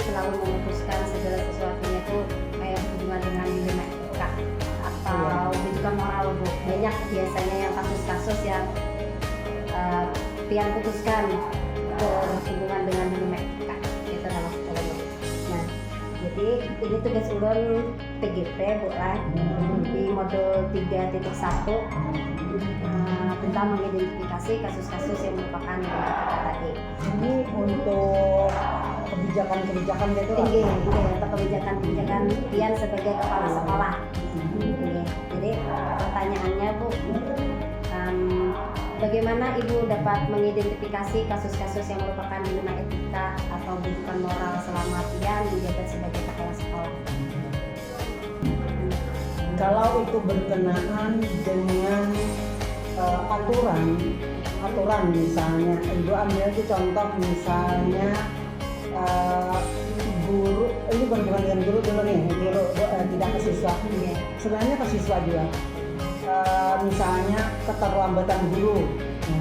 selalu memutuskan segala sesuatunya itu kayak hubungan dengan dilema etika atau juga moral Bu. Banyak biasanya yang kasus-kasus yang Pian putuskan berhubungan dengan dilema etika itu dalam sekolah Bu. Nah, jadi ini tugas ulun PGP Bu lah di modul 3.1 tentang mengidentifikasi kasus-kasus yang merupakan dilema etika tadi. Ini untuk kebijakan-kebijakan gitu kan? Iya, untuk kebijakan-kebijakan Pian sebagai kepala sekolah. Jadi pertanyaannya Bu, bagaimana Ibu dapat mengidentifikasi kasus-kasus yang merupakan dilema etika atau bukan moral selama Pian menjabat sebagai kepala sekolah? Kalau itu berkenaan dengan aturan misalnya, Ibu ambil aja contoh misalnya guru, ini berhubungan dengan guru dulu nih, guru tidak ke siswa, sebenarnya ke siswa juga. Misalnya keterlambatan guru,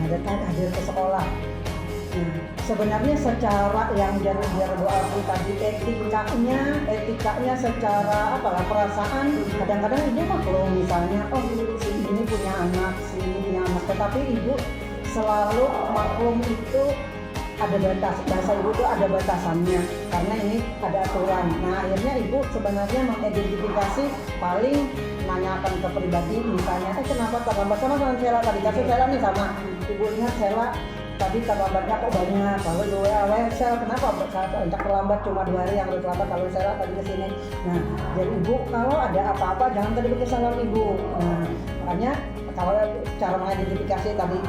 datang hadir ke sekolah. Nah, sebenarnya secara yang biar doa tadi etikanya secara perasaan kadang-kadang ibu maklum misalnya si ini punya anak, tetapi ibu selalu maklum itu ada batas, bahasa ibu itu ada batasannya karena ini ada aturan. Nah akhirnya ibu sebenarnya mengidentifikasi paling menanyakan ke pribadi misalnya kenapa terlambat sama Sela tadi kasus Sela nih sama ibu lihat Sela tadi terlambatnya kok banyak, kalau ibu Sela kenapa untuk terlambat cuma 2 hari yang terlambat kalau Sela tadi kesini. Nah jadi ibu kalau ada apa-apa jangan tadi kesalahan ibu. Nah makanya kalau cara mengidentifikasi tadi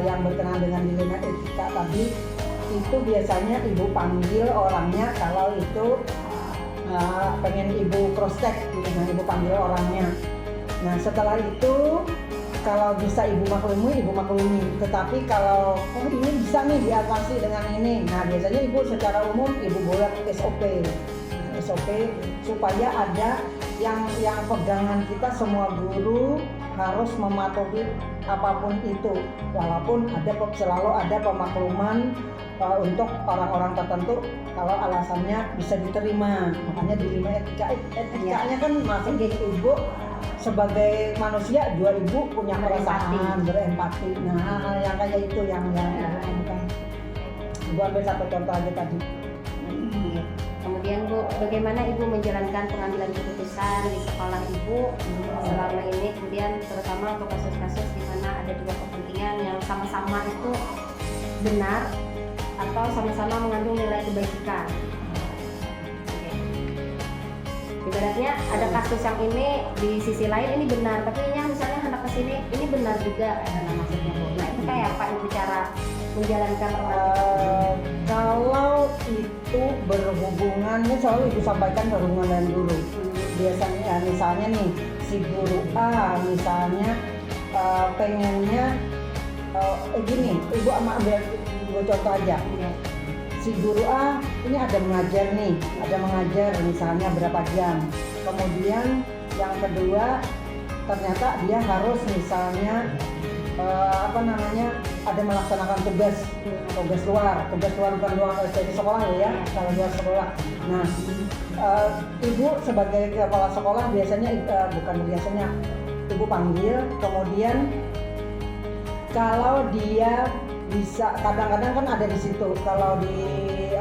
yang berkenaan dengan dilema etika tadi itu biasanya ibu panggil orangnya kalau itu pengen ibu cross check gitu, ibu panggil orangnya. Nah setelah itu kalau bisa ibu maklumi, tetapi kalau ini bisa nih diatasi dengan ini, nah biasanya ibu secara umum ibu buat SOP supaya ada yang pegangan kita semua guru harus mematuhi apapun itu, walaupun selalu ada pemakluman untuk orang-orang tertentu kalau alasannya bisa diterima. Makanya dilema etikanya kan masuk di ibu sebagai manusia juga ibu punya perasaan, berempati. Nah yang kayak itu yang ibu ambil satu contoh aja tadi. Kemudian Bu, bagaimana Ibu menjalankan pengambilan keputusan di sekolah Ibu selama ini, kemudian terutama untuk kasus-kasus di mana ada 2 kepentingan yang sama-sama itu benar atau sama-sama mengandung nilai kebaikan. Ibaratnya ada kasus yang ini di sisi lain ini benar, tapi ini misalnya hendak ke sini ini benar juga, maksudnya Bu. Nah itu kayak apa Ibu cara menjalankan kalau itu berhubungannya selalu ibu sampaikan berhubungan dengan guru. Biasanya misalnya nih si guru A misalnya pengennya gini, ibu ambil contoh aja. Si guru A ini ada mengajar misalnya berapa jam. Kemudian yang kedua ternyata dia harus misalnya ada melaksanakan tugas luar bukan luar dari sekolah ya, kalau luar sekolah. Nah ibu sebagai kepala sekolah ibu panggil, kemudian kalau dia bisa, kadang-kadang kan ada di situ kalau di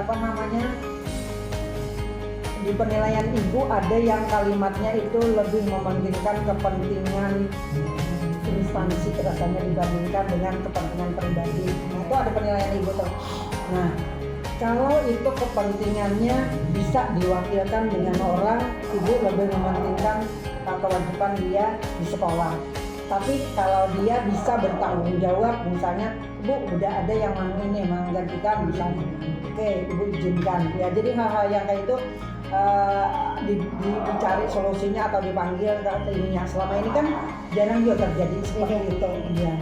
penilaian ibu ada yang kalimatnya itu lebih mementingkan kepentingan instansi rasanya dibandingkan dengan kepentingan pribadi. Nah itu ada penilaian ibu tuh. Nah kalau itu kepentingannya bisa diwakilkan dengan orang, ibu lebih mementingkan kewajiban dia di sekolah. Tapi kalau dia bisa bertanggung jawab, misalnya ibu udah ada yang menggantikan misalnya, oke ibu izinkan ya. Jadi hal-hal yang kayak itu dicari solusinya atau dipanggil ke ininya. Selama ini kan jarang juga terjadi seperti itu ya.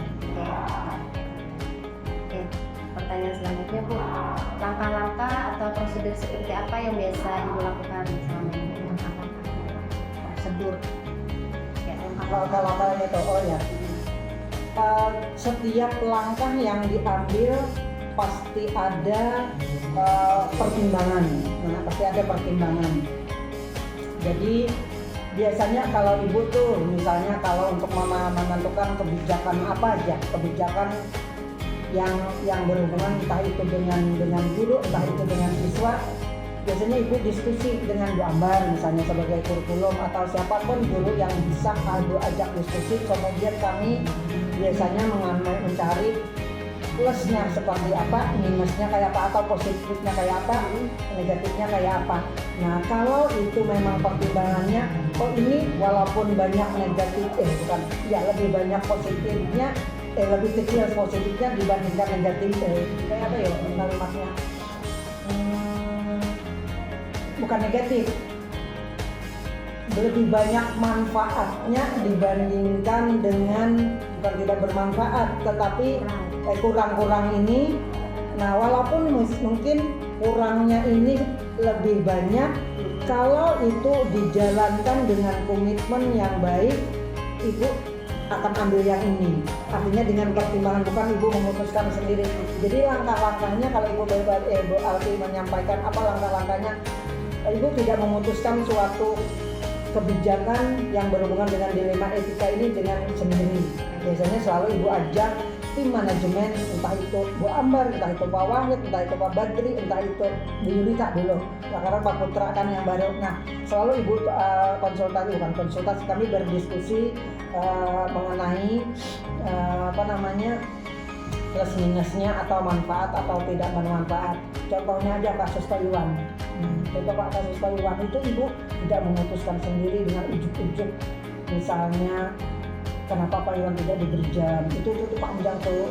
Oke. Pertanyaan selanjutnya Bu, langkah-langkah atau prosedur seperti apa yang biasa Ibu lakukan selama ini? Prosedur langkah-langkahnya itu setiap langkah yang diambil pasti ada pertimbangan. Nah, pasti ada pertimbangan. Jadi biasanya kalau ibu tuh misalnya kalau untuk menentukan kebijakan apa aja, kebijakan yang berhubungan entah itu dengan guru, entah itu dengan siswa, biasanya ibu diskusi dengan Bu Ambar misalnya sebagai kurikulum atau siapapun guru yang bisa ibu ajak diskusi. Kemudian kami biasanya mencari plusnya seperti apa, minusnya kayak apa, atau positifnya kayak apa, negatifnya kayak apa. Nah, kalau itu memang pertimbangannya, oh ini walaupun banyak negatif, lebih banyak positifnya, lebih kecil positifnya dibandingkan negatif, kayak apa ya kalimatnya? Bukan negatif, lebih banyak manfaatnya dibandingkan dengan bukan tidak bermanfaat, tetapi kurang-kurang ini. Nah, walaupun mungkin kurangnya ini lebih banyak, kalau itu dijalankan dengan komitmen yang baik, ibu akan ambil yang ini. Artinya dengan pertimbangan, bukan ibu memutuskan sendiri. Jadi langkah-langkahnya kalau ibu Alfi menyampaikan apa langkah-langkahnya, ibu tidak memutuskan suatu kebijakan yang berhubungan dengan dilema etika ini dengan sendiri. Biasanya selalu ibu ajak tim manajemen, entah itu Bu Ambar, entah itu Pak Wahid, entah itu Pak Badri, entah itu Bu Yulita dulu. Nah, karena Pak Putra kan yang baru. Nah, selalu ibu konsultasi, kami berdiskusi mengenai plus minusnya atau manfaat atau tidak bermanfaat. Contohnya aja kasus Pak Iwan. Kasus Pak Iwan itu ibu tidak memutuskan sendiri dengan ujuk-ujuk. Misalnya kenapa Pak Iwan tidak diberi jam, itu panjang tuh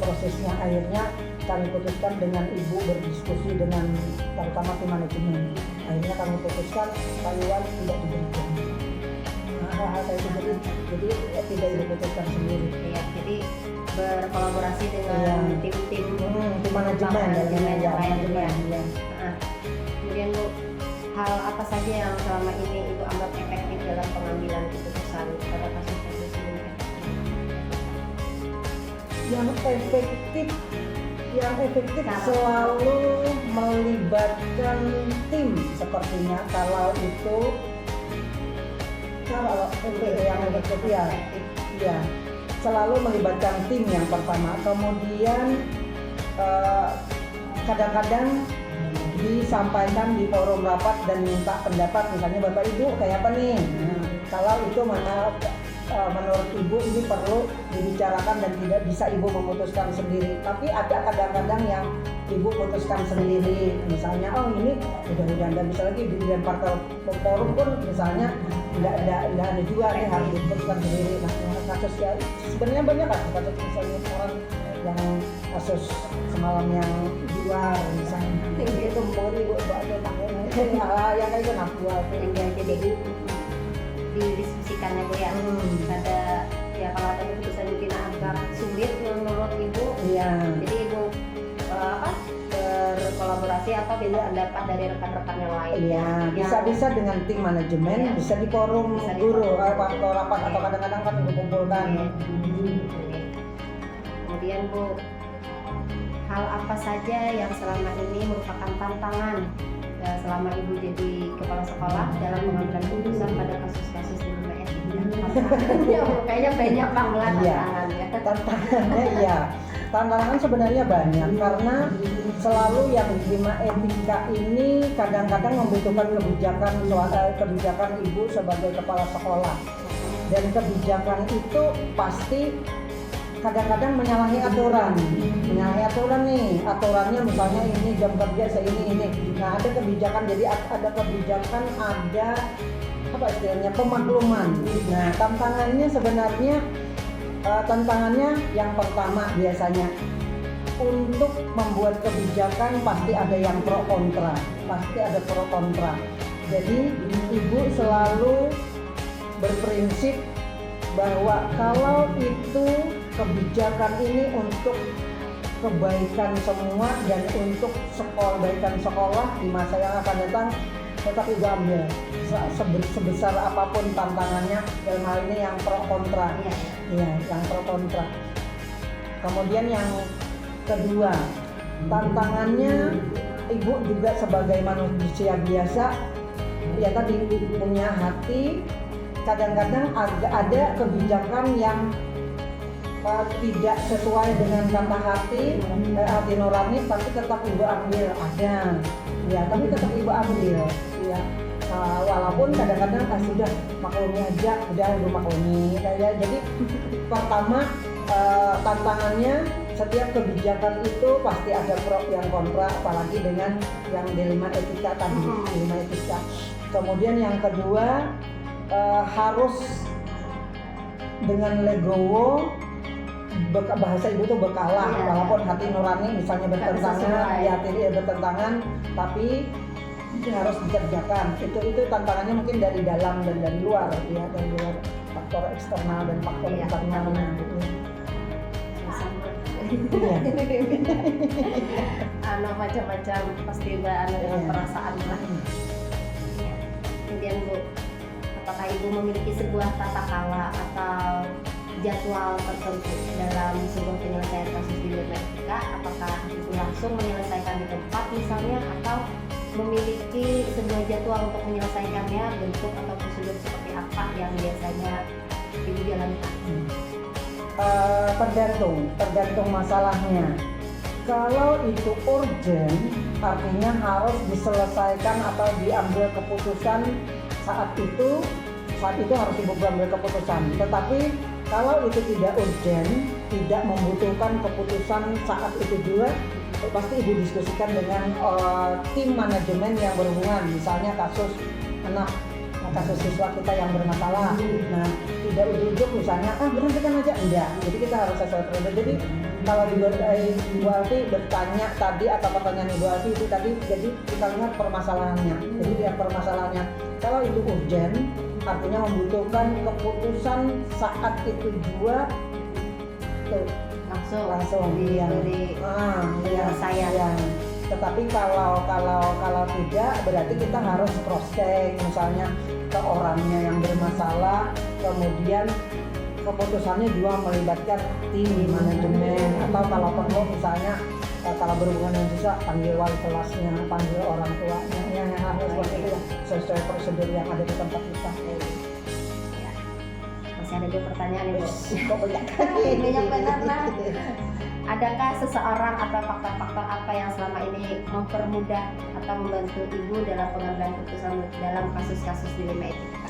prosesnya. Akhirnya kami putuskan dengan ibu berdiskusi dengan terutama tim manajemen. Akhirnya kami putuskan Pak Iwan tidak diberi jam. Hal-hal kayak itu jadi tidak ibu putuskan sendiri. Ya, jadi berkolaborasi dengan tim manajemen yang lainnya. Kemudian Bu, hal apa saja yang selama ini ibu anggap efektif dalam pengambilan keputusan pada kasus-kasus ini? Yang efektif selalu melibatkan tim sepertinya. Kalau yang efektif ya selalu melibatkan tim yang pertama. Kemudian kadang-kadang disampaikan di forum rapat dan minta pendapat, misalnya Bapak Ibu kayak apa nih. Kalau itu menurut Ibu ini perlu dibicarakan dan tidak bisa Ibu memutuskan sendiri. Tapi ada kadang-kadang yang Ibu putuskan sendiri. Misalnya, oh ini udah nggak bisa lagi dilempar ke forum pun misalnya nggak ada juga nih, harus diputuskan sendiri. Nah, kasus ya sebenarnya banyak kasus misalnya orang yang kasus semalam yang di luar misalnya itu Ibu ada tangganya yang kayak itu buat yang jadi didiskusikan ya Bu ya. Ada ya kalau ada keputusan mungkin agak sulit menurut Ibu. Iya. Jadi Ibu berkolaborasi atau minta pendapat dari rekan-rekan yang lain. Iya, bisa dengan tim manajemen, bisa di forum guru atau rapat atau kadang-kadang kan Ibu kumpulkan. Kemudian Bu, hal apa saja yang selama ini merupakan tantangan selama Ibu jadi kepala sekolah dalam mengambil keputusan pada kasus-kasus di rumah kayaknya banyak banget tantangannya. Tantangan sebenarnya banyak karena selalu yang dilema etika ini kadang-kadang membutuhkan kebijakan ibu sebagai kepala sekolah, dan kebijakan itu pasti kadang-kadang menyalahi aturan nih, aturannya misalnya ini jam kerja ini. Nah, ada kebijakan, jadi ada kebijakan, ada apa istilahnya pemakluman. Nah, tantangannya yang pertama biasanya untuk membuat kebijakan pasti ada yang pro kontra. Jadi ibu selalu berprinsip bahwa kalau itu kebijakan ini untuk kebaikan semua dan untuk kebaikan sekolah di masa yang akan datang, tetap ibu ambil sebesar apapun tantangannya. Dalam hal ini yang pro kontra, yang pro kontra. Kemudian yang kedua, Tantangannya ibu juga sebagai manusia biasa, ya tadi punya hati. Kadang-kadang ada kebijakan yang tidak sesuai dengan kata hati nurani, tapi tetap ibu ambil, ada ya, tapi tetap ibu ambil ya. Walaupun kadang-kadang sudah maklumi aja, udah ibu maklumi ya. Jadi pertama tantangannya, setiap kebijakan itu pasti ada pro yang kontra, apalagi dengan yang dilema etika tadi, dilema etika. Kemudian yang kedua, harus dengan legowo, bahasa ibu tuh bekalah, walaupun hati nurani misalnya bertentangan, ya tidak bertentangan, tapi harus dikerjakan. Itu tantangannya mungkin dari dalam dan dari luar, ya, dari luar, faktor eksternal dan faktor internalnya gitu. Macam-macam pasti dengan perasaan lah. Kemudian Bu, apakah ibu memiliki sebuah tata krama atau jadwal tertentu dalam sebuah penyelesaian kasus dilema etika? Apakah ibu langsung menyelesaikan di tempat misalnya, atau memiliki sebuah jadwal untuk menyelesaikannya, bentuk atau prosedur seperti apa yang biasanya ibu jalankan? Tergantung masalahnya. Kalau itu urgent, artinya harus diselesaikan atau diambil keputusan saat itu harus ibu ambil keputusan. Tetapi kalau itu tidak urgent, tidak membutuhkan keputusan saat itu juga, pasti ibu diskusikan dengan tim manajemen yang berhubungan. Misalnya kasus anak, kasus siswa kita yang bermasalah. Nah, tidak ujuk-ujuk misalnya, berhentikan aja, enggak. Jadi kita harus sesuai prosedur. Jadi kalau Ibu Alfi bertanya tadi, atau pertanyaan Ibu Alfi itu tadi, jadi kita lihat permasalahannya. Jadi lihat permasalahannya. Kalau itu urgent, artinya membutuhkan keputusan saat itu juga, langsung saya. Tetapi kalau tidak, berarti kita harus cross check misalnya ke orangnya yang bermasalah, kemudian keputusannya juga melibatkan tim manajemen, atau kalau perlu misalnya kalau berhubungan dengan siswa, panggil wali kelasnya, panggil orang tuanya, yang harus seperti itu ya, sesuai prosedur yang ada di tempat kita. Ya. Masih ada juga pertanyaan Ibu. Kok banyak benar lah. Adakah seseorang atau faktor-faktor apa yang selama ini mempermudah atau membantu Ibu dalam pengambilan keputusan dalam kasus-kasus dilema etika?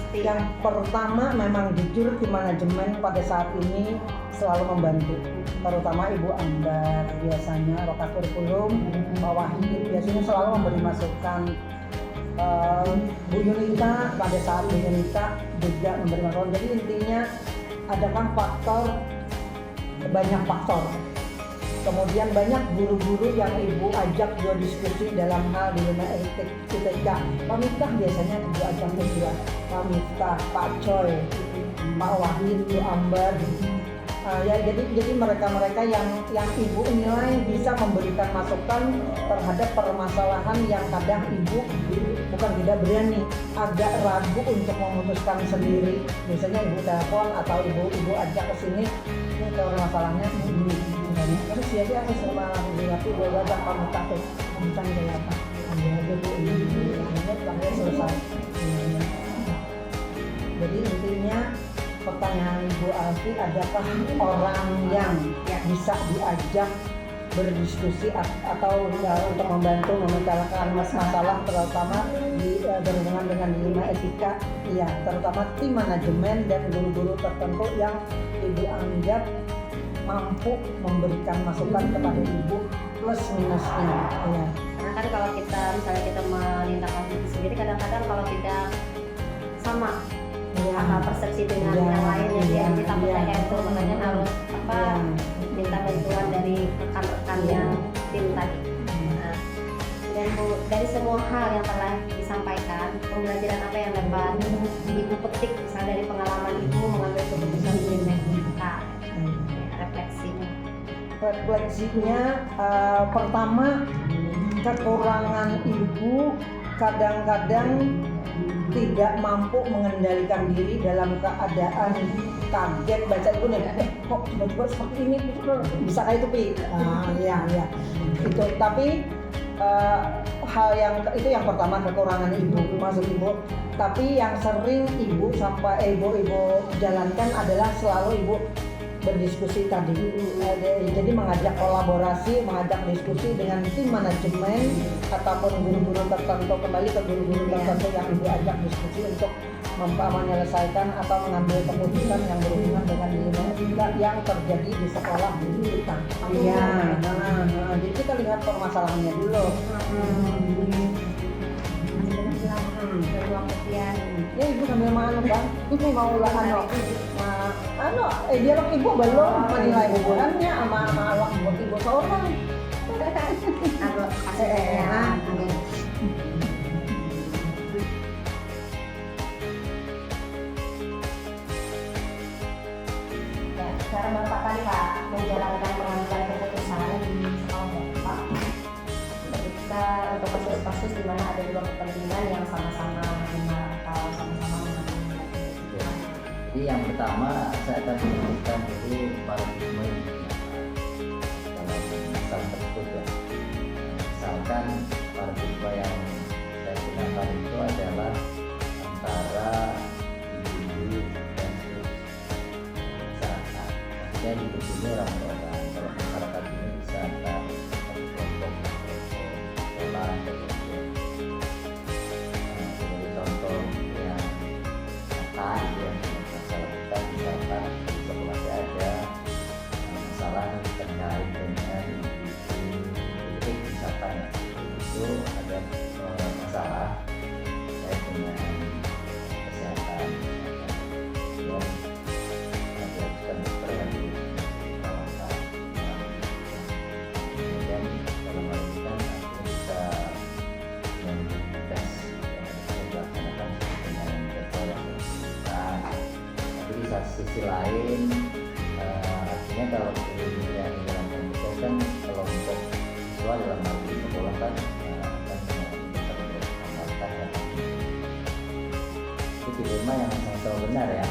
Yang pertama, memang jujur tim manajemen pada saat ini selalu membantu, terutama Ibu Ambar biasanya, Roka Kurikulum, Pak Wahid biasanya selalu memberi masukan. Bu Yunita pada saat Bu Yunita juga memberi masukan. Jadi intinya adakah banyak faktor. Kemudian banyak guru-guru yang Ibu ajak juga diskusi dalam hal dilema etika. Pak Miftah biasanya Ibu ajak juga, Pak Miftah, Pak Choi, Pak Wahid, Bu Ambar. Jadi mereka yang Ibu nilai bisa memberikan masukan terhadap permasalahan yang kadang Ibu bukan tidak berani, agak ragu untuk memutuskan sendiri. Misalnya Ibu telepon atau Ibu ajak ke sini, ini permasalahannya ini. Terus dia harus sama berarti dia datang kamu takut bukan dia apa? Dia Bu ini sampai selesai. Jadi intinya pertanyaan Ibu Alfi, adakah orang yang bisa diajak berdiskusi atau untuk membantu memecahkan masalah, terutama berhubungan dengan dilema etika, ya, terutama tim manajemen dan guru-guru tertentu yang Ibu anggap mampu memberikan masukan kepada Ibu plus minusnya, ya. Karena kan kalau misalnya kita menindak itu sendiri, kadang-kadang kalau tidak sama persepsi dengan yang lain yang kita percaya itu, makanya harus minta bantuan dari rekan-rekan yang tim tadi. Nah, dan Bu, dari semua hal yang telah disampaikan, pembelajaran apa yang dapat Ibu petik misalnya dari pengalaman Ibu mengambil keputusan dilema etika? Refleksinya pertama, kekurangan Ibu kadang-kadang tidak mampu mengendalikan diri dalam keadaan kaget baca ibu nih, kok tiba-tiba seperti ini, bisa kayak itu Pi. Ya itu. Tapi hal yang itu yang pertama, kekurangan ibu, maksud ibu. Tapi yang sering ibu jalankan adalah selalu ibu berdiskusi tadi. Jadi mengajak kolaborasi, mengajak diskusi dengan tim manajemen ataupun guru-guru tertentu, kembali ke guru-guru tertentu yang ibu ajak diskusi untuk menyelesaikan atau mengambil keputusan yang berhubungan dengan dinamika yang terjadi di sekolah kita. Iya, jadi kita lihat permasalahannya dulu. Ya ibu sambil makan bang, ini mau lah dialog ibu belum menilai hubungannya sama awak buat ibu seorang. Cara Bapak tadi Pak menjalankan pengambilan keputusan di sekolah Bapak ketika untuk kasus-kasus di mana ada dua kepentingan yang sama-sama atau sama-sama mengambil keputusan. Jadi yang pertama saya akan menunjukkan dulu paradigma yang dalam masalah tersebut ya. Misalkan paradigma yang saya gunakan itu adalah antara individu versus masyarakat. Maksudnya individu ini orang-orang, kalau masyarakat ini bisa antara kelompok sekolah atau sebagai contoh yang nyata gitu ya. Misalkan di sekolah saya ada masalah terkait dengan politik misalkan ya, itu ada masalah terkait dengan kesehatan dan diharuskan dokter yang dirawat. Kemudian dalam hal ini kan aku bisa tes melaksanakan dengan jadwal yang bersangkutan. Di sisi lain artinya kalau yang dalam komunitas kan kelompok siswa dalam hal ini sekolah kan akan mengamalkan itu dilema yang sama-sama benar ya.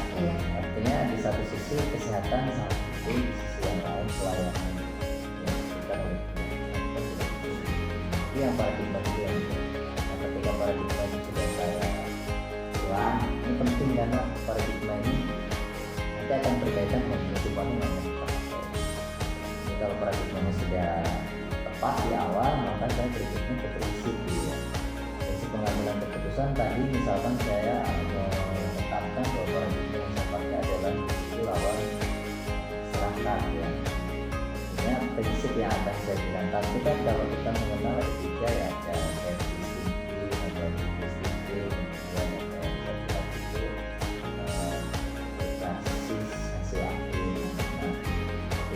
Artinya di satu sisi kesehatan sangat penting, di sisi yang lain pelayanan yang diberikan oleh itu yang paradigma itu yang ketika paradigma itu sudah saya buang, ini penting karena paradigma ini akan berkaitan dengan kehidupan yang kita pakai. Jadi kalau paradigmanya sudah tepat di awal, maka saya berikutnya ke prinsip ya. Prinsip pengambilan keputusan tadi misalkan saya menetapkan bahwa paradigma yang saya pakai adalah itu lawan masyarakat ya. Artinya prinsip yang akan saya gunakan itu kan kalau kita mengenal ada tiga ya, ada distinktif, ada distinktif, kemudian ada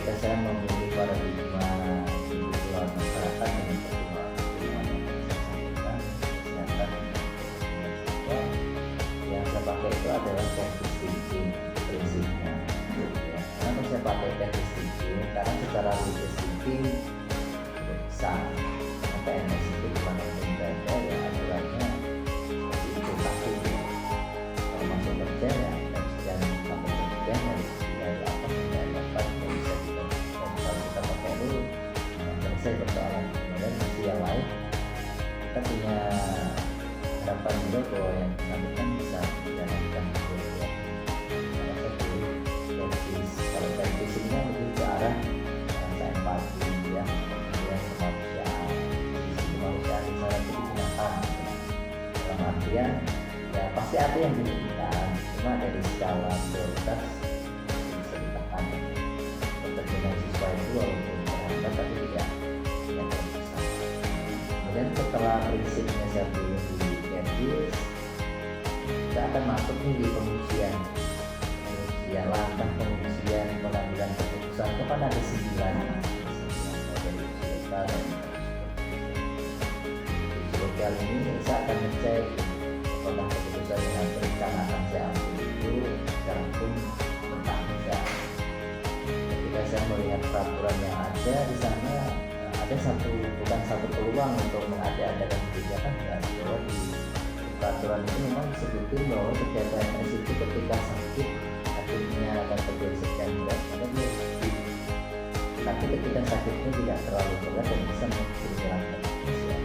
ketika saya memilih paradigma individual masyarakat dengan pertimbangan kesehatan yang saya pakai itu adalah distinktif prinsipnya ya. Kenapa saya pakai distinktif? Karena secara distinktif bisa PNS itu dimanapun berada ya aturannya seperti itu pasti ya. Kalau masuk kerja ya dan sampai kemudian harus ada apa bisa kita pakai dulu selesai persoalan. Kemudian sisi yang lain kita punya harapan juga bahwa yang bersangkutan bisa menjalankan ya. Saya pilih teknis. Kalau teknis ini lebih ke arah rasa empati ya, kemudian kemanusiaan. Sisi kemanusiaan di sana itu digunakan dalam artian ya pasti ada yang dibutuhkan, cuma dari skala prioritas bisa ditekan. Kepentingan siswa itu walaupun terhambat tapi tidak terbesar. Kemudian setelah prinsipnya saya pilih di Kempis, kita akan masuk nih di pengungsian, langkah pengungsian, pengambilan keputusan itu kan ada 9 dari lokal dan lokal ini saya akan ngecek apakah keputusan yang direncanakan saya ambil itu secara hukum tentang tidak. Ketika saya melihat peraturan yang ada di sana ada bukan satu peluang untuk mengada-adakan kebijakan bahwa di peraturan itu memang disebutin bahwa setiap PNS itu ketika sakit sakitnya akan terjadi sekian berat maka dia sakit. Tapi ketika sakitnya tidak terlalu berat dan bisa menjalankan ya,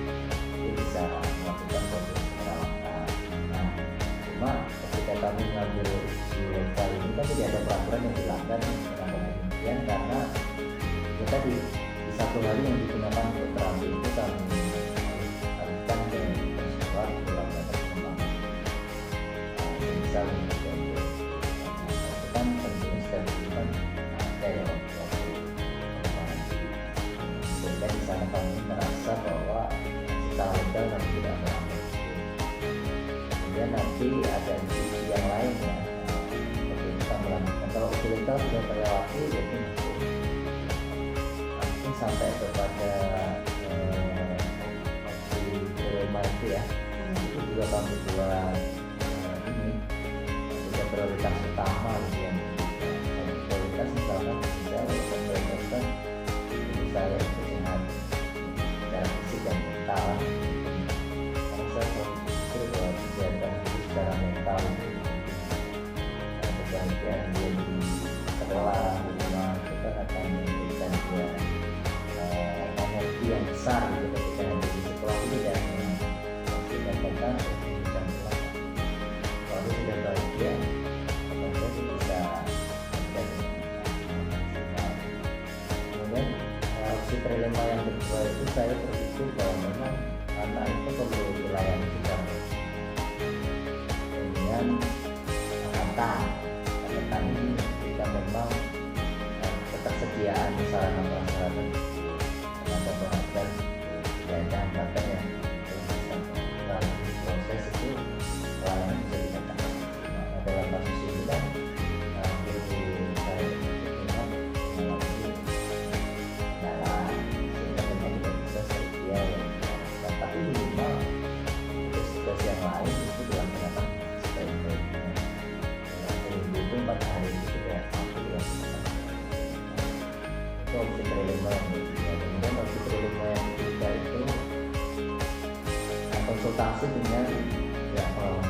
dia bisa melakukan proses perawatan. Nah, cuma ketika kami mengambil isu lokal ini kan tidak ada peraturan yang dilanggar dengan demikian karena ya tadi di satu hari yang digunakan untuk terapi itu kami alihkan ke persoalan dalam batas pengembangan. Misal itu kan tentunya setiap bulan ada ya waktu pengembangan diri. Sehingga di sana kami merasa bahwa secara legal kami tidak melanggar. Kemudian nanti ada institusi yang lain ya, seperti kita melanjutkan. Kalau usul legal sudah terlewati, jadi mungkin sampai kepada opsi terima itu ya, itu juga kami buat ini ada prioritas utama gitu yang prioritas misalkan bisa prioritas untuk saya itu sehat secara fisik dan mental. Karena saya berpikir bahwa kesehatan itu secara mental itu kebahagiaan dia di sekolah di rumah itu kan akan memberikan dia energi yang besar gitu ketika ada di sekolah itu dan menghasilkan tentang dan kalau sudah bahagia maka dia bisa bekerja dengan maksimal. Kemudian opsi trilema yang kedua itu saya berpikir bahwa memang anak itu perlu dilayani secara dengan catatan ini jika memang ketersediaan sarana prasarana tenaga pengajar ya ada hambatan yang bisa melalui proses itu pelayanan bisa dikatakan. Nah, dalam kasus ini kan guru saya memang mengalami kendala sehingga memang tidak bisa sedia yang tapi minimal tugas-tugas yang lain itu dilaksanakan sebaik-baiknya. Itu 4 hari itu sudah mampu dilaksanakan. Itu opsi trilema yang ketiga. Kemudian opsi trilema yang ketiga itu konsultasi dengan pihak pengawas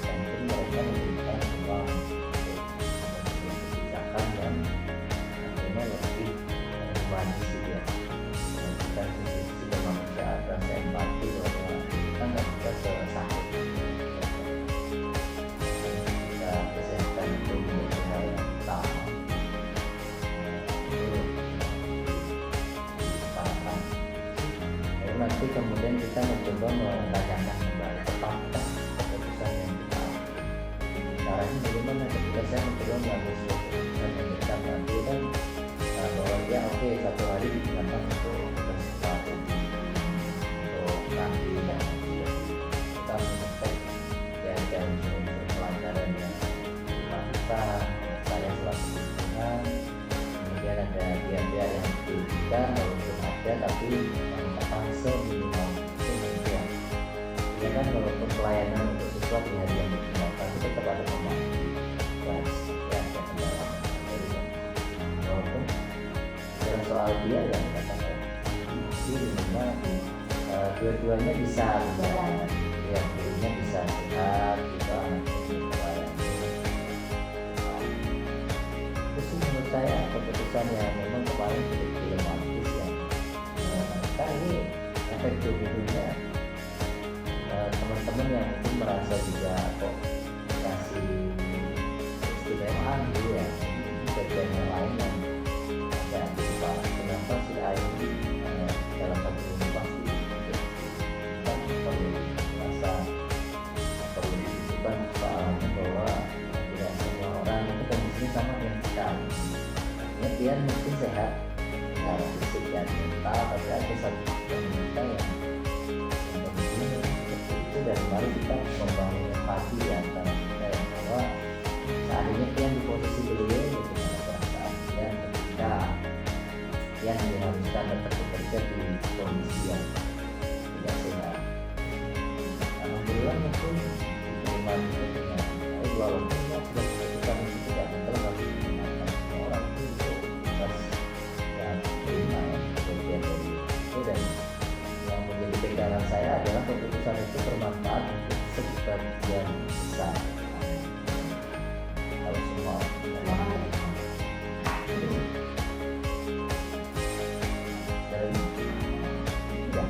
dan itu mereka memberikan ruang untuk kebijakan yang akhirnya lebih humanis ya. Kita sisi kemanusiaan rasa empati bahwa kita nggak bisa sesakit. Kesehatan itu menjadi hal yang utama itu diutamakan. Lalu nanti kemudian kita mencoba menanyakan kembali apakah keputusan yang kita caranya bagaimana ketika saya mencoba mengambil sebuah keputusan yang kita ambil kan bahwa dia oke 1 hari digunakan untuk sesuatu untuk nanti dan kita mengecek ya ada unsur-unsur pelanggaran yang dilakukan saya selaku pimpinan, kemudian ada biaya yang dirugikan walaupun ada tapi memintakan seminimal mungkin ya kan walaupun pelayanan untuk siswa di hari yang digunakan itu tetap ada pemandu dan ya ada kendala dari walaupun dalam soal dia yang dikatakan jadi minimal dua-duanya bisa ya gurunya bisa sehat juga anaknya melayani. Itu sih menurut saya keputusan yang memang kemarin cukup dilematis ya. Kan ini efek dominonya teman-teman yang mungkin merasa juga kok kasih istimewaan gitu ya, ini bagian yang lain yang ada antisipasi kenapa si A ini dalam satu ini pasti kan perlu merasa perlu dibutuhkan soalnya bahwa tidak semua orang itu kondisinya sama dengan kita. Artinya dia mungkin sehat secara fisik dan mental tapi ada satu kita yang kondisinya seperti itu dan mari kita membangun empati antara kita yang bahwa seandainya dia di posisi beliau ya gimana perasaan dia ketika yang diharuskan tetap bekerja di kondisi yang tidak sehat. Alhamdulillah mungkin diterima dengan baik walaupun sudah keputusan itu tidak betul bagi semua orang itu tugas yang terima ya bagian dari itu dan yang menjadi pegangan saya adalah keputusan keputusan itu bermanfaat untuk sebagian besar. Kalau semua dari ya,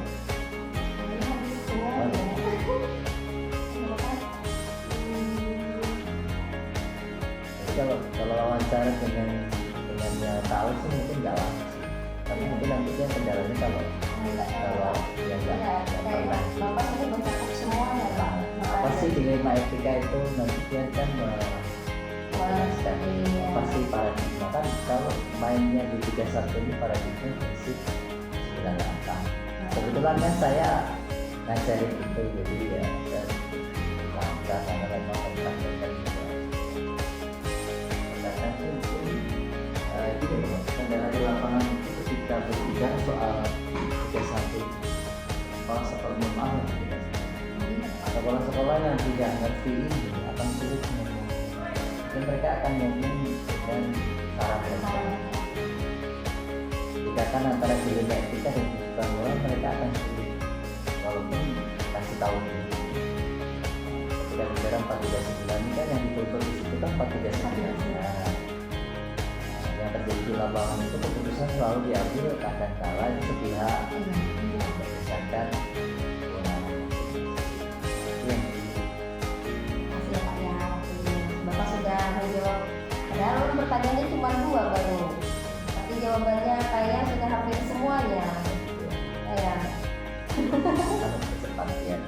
jadi kalau wawancara dengan yang tahu sih mungkin nggak lama sih. Tapi mungkin nanti dia kendalanya kalau yang nggak pernah. Bapak ini mencakup semuanya Pak. Apa sih dilema etika itu nanti dia kan menjelaskan apa sih paradigma kan kalau mainnya di 31 ini paradigma prinsip 98. Kebetulan kan saya ngajarin itu jadi ya saya mengatakan memang mempraktekkan juga. Mengatakan itu gini loh, kendala di lapangan itu ketika berbicara soal 31 kepala sekolah memang sekolah-sekolah yang tidak ngerti ini akan sulit ngomong dan mereka akan ngomong dengan cara mereka. Dikatakan antara dilema etika dan kebutuhan moral mereka akan sulit walaupun kasih tahu ini. Ketika bicara 439 ini kan yang ditutup di situ kan 439. Nah, yang terjadi di lapangan itu keputusan selalu diambil kadang-kala itu sepihak berdasarkan Bapak sudah menjawab. Padahal pertanyaannya cuma 2 baru. Tapi jawabannya kayaknya sudah hampir semuanya. Ya. harus cepat ya.